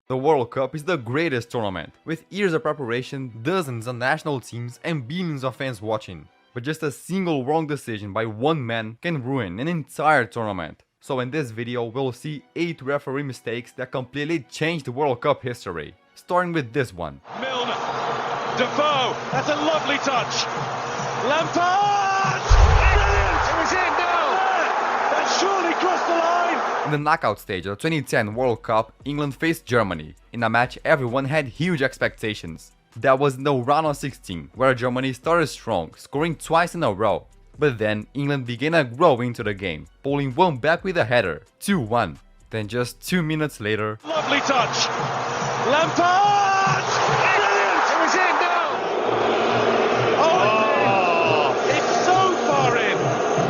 The World Cup is the greatest tournament, with years of preparation, dozens of national teams and billions of fans watching. But just a single wrong decision by one man can ruin an entire tournament. So in this video we'll see 8 referee mistakes that completely changed World Cup history. Starting with this one. Milner, Defoe, that's a lovely touch. Lampard! Brilliant! It was in, no! That surely crossed the line! In the knockout stage of the 2010 World Cup, England faced Germany, in a match everyone had huge expectations. That was in the round of 16, where Germany started strong, scoring twice in a row. But then England began to grow into the game, pulling one back with a header, 2-1. Then just 2 minutes later, lovely touch! Lampard! Brilliant! It was in, no! Oh, it's so far in!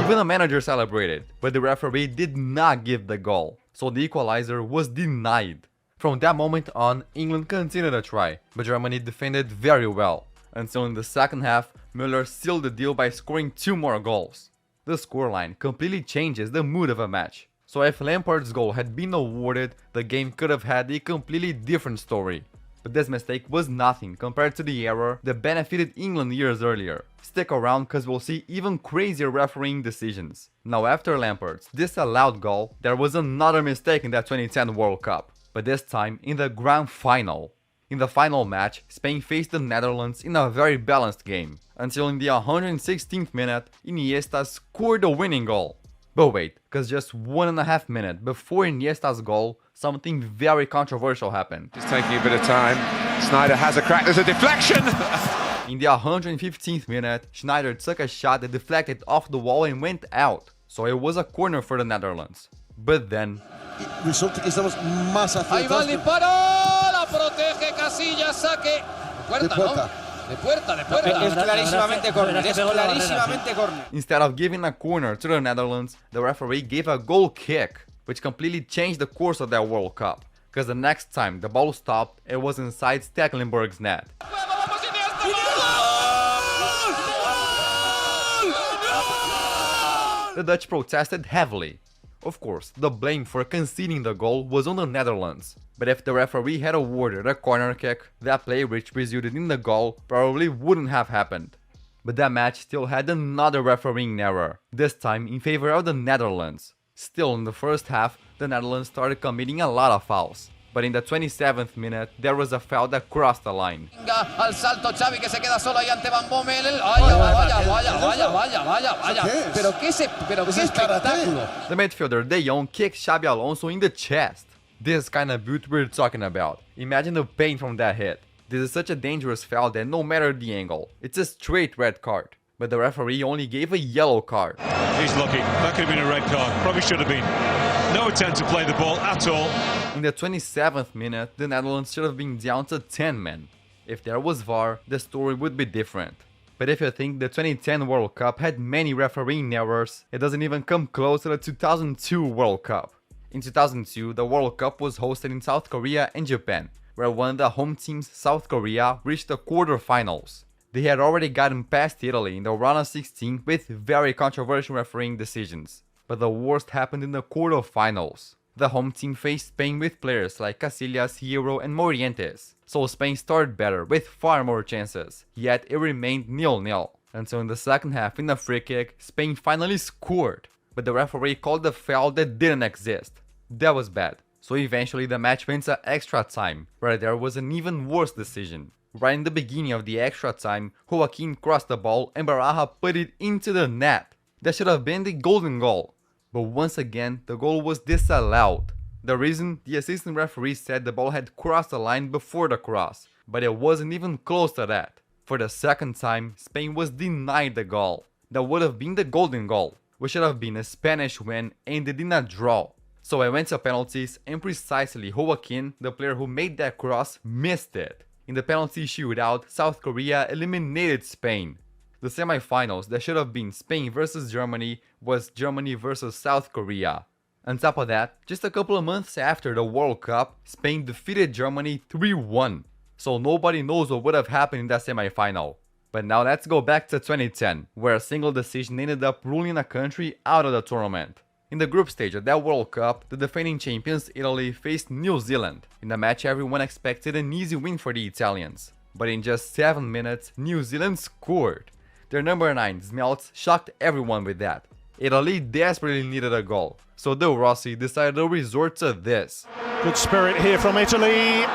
even the manager celebrated, but the referee did not give the goal, so the equalizer was denied. From that moment on, England continued to try, but Germany defended very well, until in the second half, Müller sealed the deal by scoring 2 more goals. The scoreline completely changes the mood of a match, so if Lampard's goal had been awarded, the game could have had a completely different story. But this mistake was nothing compared to the error that benefited England years earlier. Stick around cause we'll see even crazier refereeing decisions. Now after Lampard's disallowed goal, there was another mistake in that 2010 World Cup, but this time in the grand final. In the final match, Spain faced the Netherlands in a very balanced game, until in the 116th minute, Iniesta scored the winning goal. But wait, cause just 1.5 minutes before Iniesta's goal, something very controversial happened. It's taking a bit of time. Sneijder has a crack, there's a deflection! In the 115th minute, Schneider took a shot that deflected off the wall and went out, so it was a corner for the Netherlands. But then... Resulta que estamos más Ahí va el acertados. disparo, la protege Casillas, saque. De puerta, ¿no? De puerta. Es clarísimamente córner, es clarísimamente córner. Instead of giving a corner to the Netherlands, the referee gave a goal kick, which completely changed the course of that World Cup. Because the next time the ball stopped, it was inside Stekelenburg's net. The Dutch protested heavily. Of course, the blame for conceding the goal was on the Netherlands. But if the referee had awarded a corner kick, that play which resulted in the goal probably wouldn't have happened. But that match still had another refereeing error, this time in favor of the Netherlands. Still in the first half, the Netherlands started committing a lot of fouls. But in the 27th minute, there was a foul that crossed the line. Al salto Xavi que se queda solo ahí ante Van Bommel. Vaya. Pero qué espectáculo. The midfielder De Jong kicked Xabi Alonso in the chest. This kind of boot we're talking about. Imagine the pain from that hit. This is such a dangerous foul that no matter the angle, it's a straight red card. But the referee only gave a yellow card. He's lucky. That could have been a red card. Probably should have been. No attempt to play the ball at all. In the 27th minute, the Netherlands should have been down to 10 men. If there was VAR, the story would be different. But if you think the 2010 World Cup had many refereeing errors, it doesn't even come close to the 2002 World Cup. In 2002, the World Cup was hosted in South Korea and Japan, where one of the home teams, South Korea, reached the quarterfinals. They had already gotten past Italy in the round of 16 with very controversial refereeing decisions. But the worst happened in the quarterfinals. The home team faced Spain with players like Casillas, Hierro and Morientes, so Spain started better with far more chances, yet it remained 0-0. Until in the second half in a free kick, Spain finally scored, but the referee called a foul that didn't exist. That was bad, so eventually the match went to extra time, where there was an even worse decision. Right in the beginning of the extra time, Joaquin crossed the ball and Baraja put it into the net. That should have been the golden goal. But once again, the goal was disallowed. The reason? The assistant referee said the ball had crossed the line before the cross, but it wasn't even close to that. For the second time, Spain was denied the goal. That would have been the golden goal, which should have been a Spanish win, ended in a draw. So I went to penalties and precisely Joaquin, the player who made that cross, missed it. In the penalty shootout, South Korea eliminated Spain. The semi-finals that should have been Spain versus Germany was Germany versus South Korea. On top of that, just a couple of months after the World Cup, Spain defeated Germany 3-1. So nobody knows what would have happened in that semi-final. But now let's go back to 2010, where a single decision ended up ruling a country out of the tournament. In the group stage of that World Cup, the defending champions Italy faced New Zealand. In the match, everyone expected an easy win for the Italians. But in just 7 minutes, New Zealand scored. Their number 9, Smelts, shocked everyone with that. Italy desperately needed a goal, so De Rossi decided to resort to this. Good spirit here from Italy.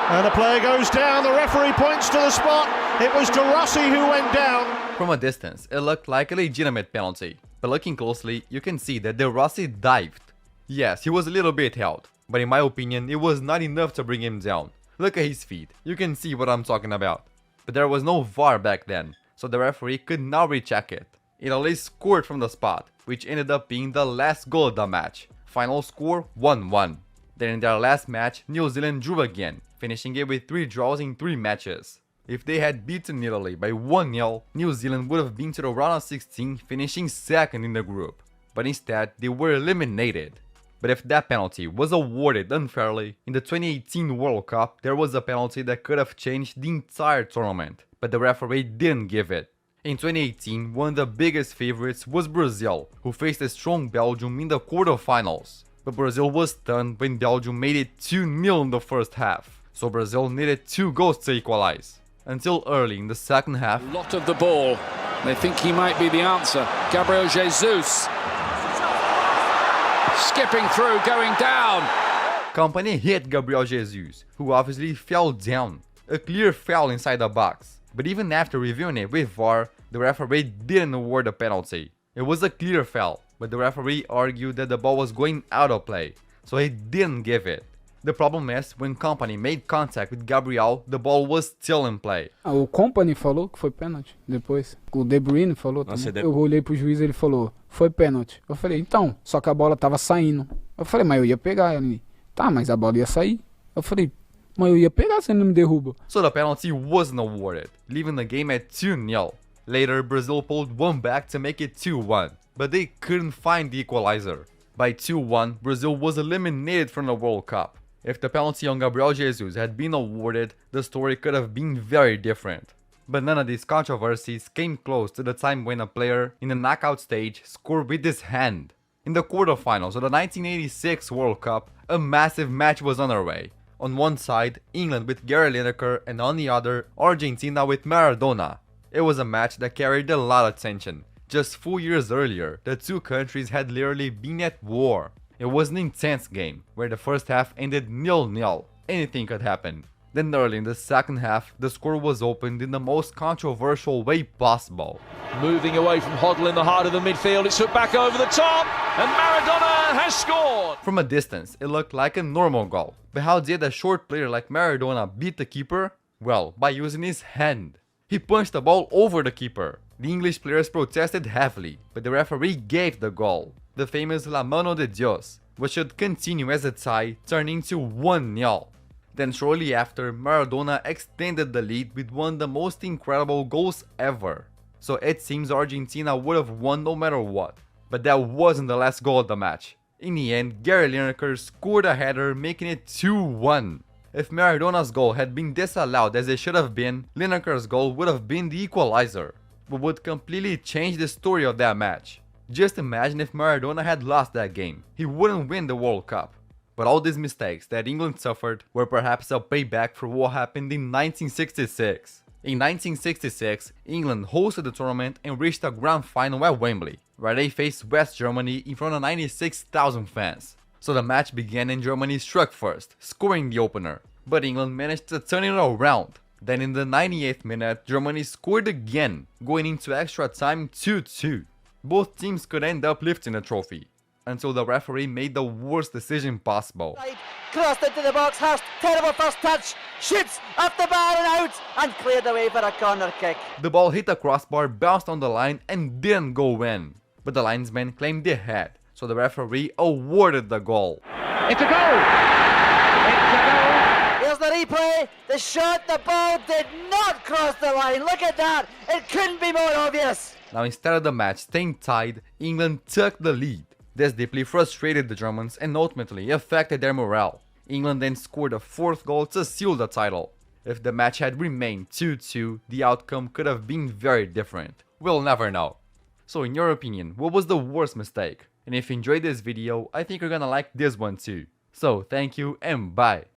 And the player goes down. The referee points to the spot. It was De Rossi who went down. From a distance, it looked like a legitimate penalty. But looking closely, you can see that De Rossi dived. Yes, he was a little bit held, but in my opinion, it was not enough to bring him down. Look at his feet, you can see what I'm talking about. But there was no VAR back then, so the referee could not recheck it. Italy scored from the spot, which ended up being the last goal of the match. Final score 1-1. Then in their last match, New Zealand drew again, finishing it with 3 draws in 3 matches. If they had beaten Italy by 1-0, New Zealand would have been to the round of 16, finishing second in the group. But instead, they were eliminated. But if that penalty was awarded unfairly, in the 2018 World Cup, there was a penalty that could have changed the entire tournament, but the referee didn't give it. In 2018, one of the biggest favorites was Brazil, who faced a strong Belgium in the quarterfinals. But Brazil was stunned when Belgium made it 2-0 in the first half, so Brazil needed 2 goals to equalize. Until early in the second half, Lot of the ball. They think he might be the answer. Gabriel Jesus. Skipping through, going down. Company hit Gabriel Jesus, who obviously fell down. A clear foul inside the box. But even after reviewing it with VAR, the referee didn't award a penalty. It was a clear foul, but the referee argued that the ball was going out of play, so he didn't give it. The problem is, when Company made contact with Gabriel, the ball was still in play. O Company falou que foi pênalti depois. O De Bruyne falou também. Eu olhei pro juiz e ele falou, foi pênalti. Eu falei, então, só que a bola tava saindo. Eu falei, mas eu ia pegar. Ele, tá, mas a bola ia sair. Eu falei, mas eu ia pegar se ele não me derruba. So the penalty wasn't awarded, leaving the game at 2-0. Later, Brazil pulled one back to make it 2-1, but they couldn't find the equalizer. By 2-1, Brazil was eliminated from the World Cup. If the penalty on Gabriel Jesus had been awarded, the story could have been very different. But none of these controversies came close to the time when a player in the knockout stage scored with his hand. In the quarterfinals of the 1986 World Cup, a massive match was underway. On one side, England with Gary Lineker, and on the other, Argentina with Maradona. It was a match that carried a lot of tension. Just 4 years earlier, the two countries had literally been at war. It was an intense game, where the first half ended 0-0. Anything could happen. Then early in the second half, the score was opened in the most controversial way possible. Moving away from Hoddle in the heart of the midfield. It's put back over the top. And Maradona has scored. From a distance, it looked like a normal goal. But how did a short player like Maradona beat the keeper? Well, by using his hand. He punched the ball over the keeper. The English players protested heavily, but the referee gave the goal. The famous La Mano de Dios, which should continue as a tie, turning to 1-0. Then shortly after, Maradona extended the lead with one of the most incredible goals ever. So it seems Argentina would have won no matter what. But that wasn't the last goal of the match. In the end, Gary Lineker scored a header, making it 2-1. If Maradona's goal had been disallowed as it should have been, Lineker's goal would have been the equalizer, but would completely change the story of that match. Just imagine if Maradona had lost that game. He wouldn't win the World Cup. But all these mistakes that England suffered were perhaps a payback for what happened in 1966. In 1966, England hosted the tournament and reached a grand final at Wembley, where they faced West Germany in front of 96,000 fans. So the match began and Germany struck first, scoring the opener. But England managed to turn it around. Then in the 98th minute, Germany scored again, going into extra time 2-2. Both teams could end up lifting the trophy, until the referee made the worst decision possible. Crossed into the box, Hurst, terrible first touch, shoots off the bar and out, and cleared away for a corner kick. The ball hit the crossbar, bounced on the line and didn't go in. But the linesman claimed they had, so the referee awarded the goal. It's a goal! It's a goal! Here's the replay, the shot, the ball did not cross the line, look at that, it couldn't be more obvious. Now instead of the match staying tied, England took the lead. This deeply frustrated the Germans and ultimately affected their morale. England then scored a fourth goal to seal the title. If the match had remained 2-2, the outcome could have been very different. We'll never know. So in your opinion, what was the worst mistake? And if you enjoyed this video, I think you're gonna like this one too. So thank you and bye!